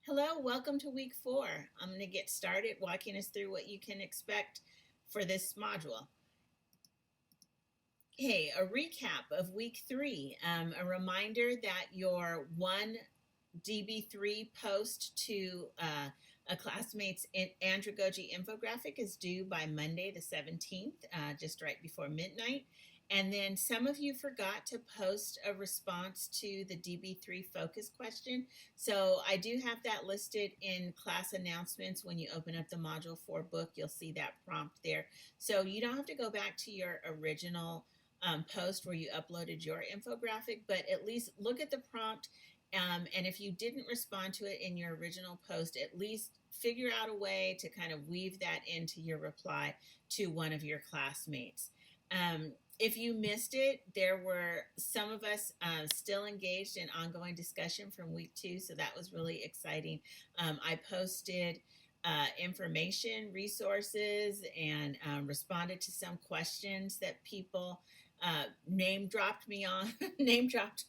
Hello, welcome to week 4. I'm going to get started walking us through what you can expect for this module. Hey, a recap of week 3. A reminder that your one DB3 post to a classmate's andragogy infographic is due by Monday the 17th, just right before midnight. And then some of you forgot to post a response to the DB3 focus question. So I do have that listed in class announcements. When you open up the Module 4 book, you'll see that prompt there. So you don't have to go back to your original post where you uploaded your infographic, but at least look at the prompt. And if you didn't respond to it in your original post, at least figure out a way to kind of weave that into your reply to one of your classmates. If you missed it, there were some of us still engaged in ongoing discussion from week 2, so that was really exciting. I posted information, resources, and responded to some questions that people name dropped me on, name dropped.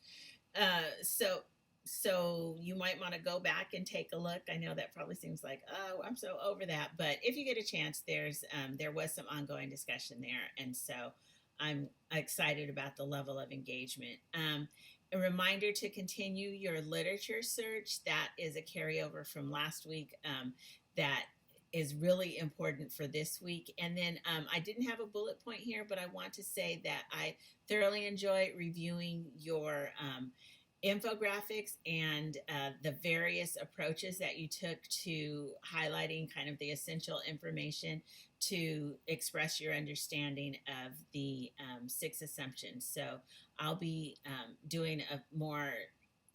So you might want to go back and take a look. I know that probably seems like, oh, I'm so over that, but if you get a chance, there was some ongoing discussion there, and so I'm excited about the level of engagement. A reminder to continue your literature search. That is a carryover from last week. That is really important for this week. And then I didn't have a bullet point here, but I want to say that I thoroughly enjoy reviewing your infographics and the various approaches that you took to highlighting kind of the essential information to express your understanding of the 6 assumptions. So I'll be doing a more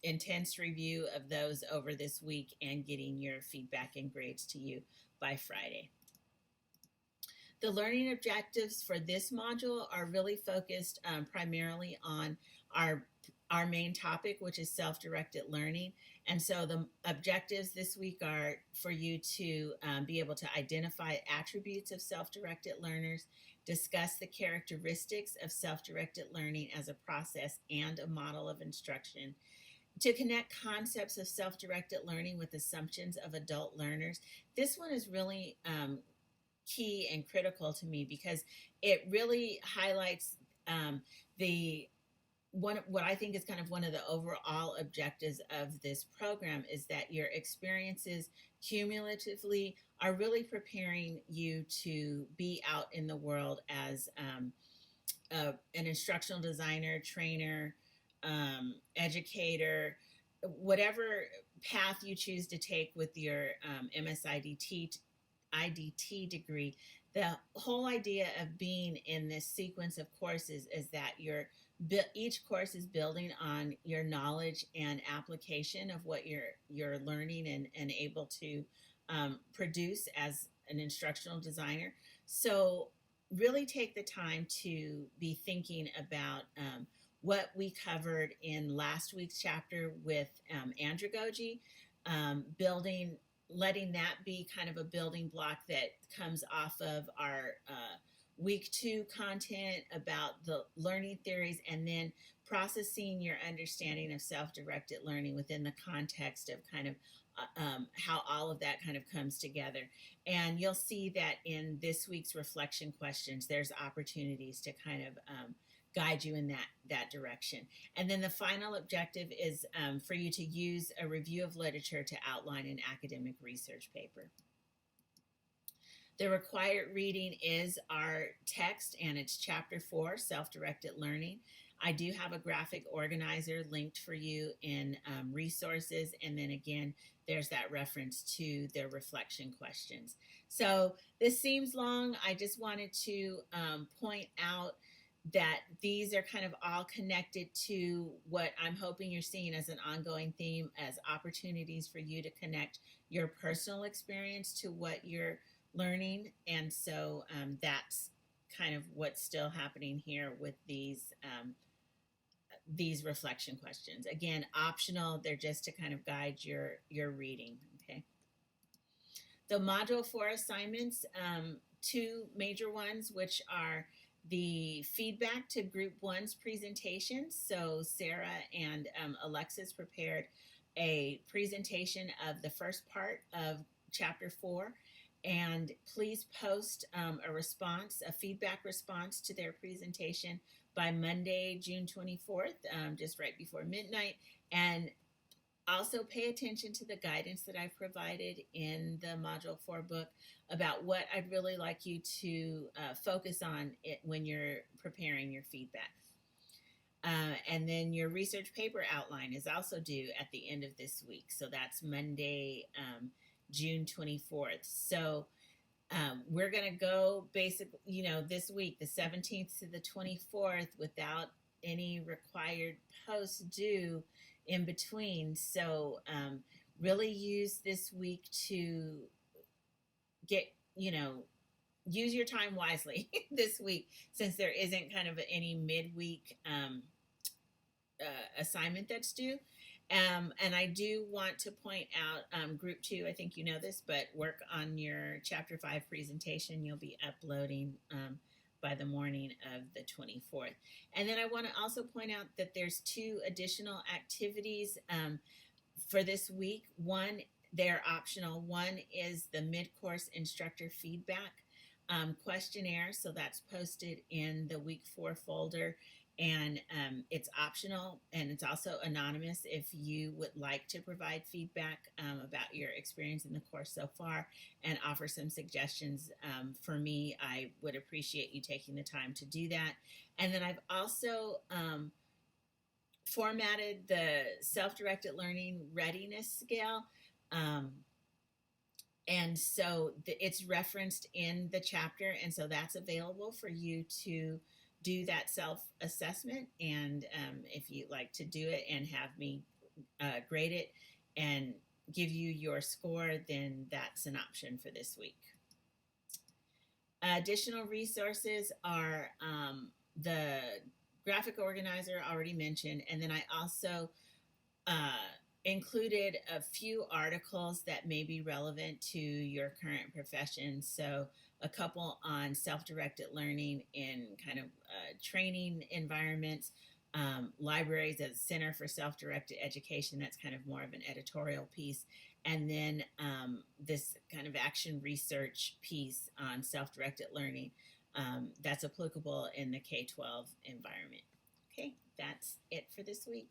intense review of those over this week and getting your feedback and grades to you by Friday. The learning objectives for this module are really focused primarily on our main topic, which is self-directed learning. And so the objectives this week are for you to be able to identify attributes of self-directed learners, discuss the characteristics of self-directed learning as a process and a model of instruction, to connect concepts of self-directed learning with assumptions of adult learners. This one is really key and critical to me because it really highlights the what I think is kind of one of the overall objectives of this program is that your experiences cumulatively are really preparing you to be out in the world as an instructional designer, trainer, educator, whatever path you choose to take with your IDT degree. The whole idea of being in this sequence of courses is that each course is building on your knowledge and application of what you're learning and able to produce as an instructional designer. So really take the time to be thinking about what we covered in last week's chapter with andragogy, letting that be kind of a building block that comes off of our week 2 content about the learning theories, and then processing your understanding of self-directed learning within the context of kind of how all of that kind of comes together. And you'll see that in this week's reflection questions, there's opportunities to kind of guide you in that direction. And then the final objective is for you to use a review of literature to outline an academic research paper. The required reading is our text, and it's chapter 4, self-directed learning. I do have a graphic organizer linked for you in resources, and then again, there's that reference to the reflection questions. So this seems long. I just wanted to point out that these are kind of all connected to what I'm hoping you're seeing as an ongoing theme, as opportunities for you to connect your personal experience to what you're learning. And so that's kind of what's still happening here with these reflection questions. Again, optional, they're just to kind of guide your reading, okay? The Module 4 assignments, 2 major ones, which are the feedback to Group 1's presentations. So Sarah and Alexis prepared a presentation of the first part of chapter 4, and please post a response, a feedback response to their presentation by Monday, June 24th, just right before midnight. And also pay attention to the guidance that I've provided in the Module 4 book about what I'd really like you to focus on it when you're preparing your feedback. And then your research paper outline is also due at the end of this week. So that's Monday, June 24th. So we're going to go basically, this week, the 17th to the 24th, without any required posts due in between. So really use this week to get, use your time wisely this week, since there isn't kind of any midweek assignment that's due. And I do want to point out group 2, I think you know this, but work on your chapter 5 presentation. You'll be uploading by the morning of the 24th. And then I want to also point out that there's 2 additional activities for this week. One, they're optional. One is the mid-course instructor feedback questionnaire. So that's posted in the week 4 folder. And it's optional, and it's also anonymous if you would like to provide feedback about your experience in the course so far and offer some suggestions for me. I would appreciate you taking the time to do that. And then I've also formatted the self-directed learning readiness scale. And so it's referenced in the chapter, and so that's available for you to do that self-assessment. And if you'd like to do it and have me grade it and give you your score, then that's an option for this week. Additional resources are the graphic organizer already mentioned, and then I also included a few articles that may be relevant to your current profession. So a couple on self-directed learning in kind of training environments, libraries as Center for Self-Directed Education, that's kind of more of an editorial piece, and then this kind of action research piece on self-directed learning that's applicable in the K-12 environment. Okay, that's it for this week.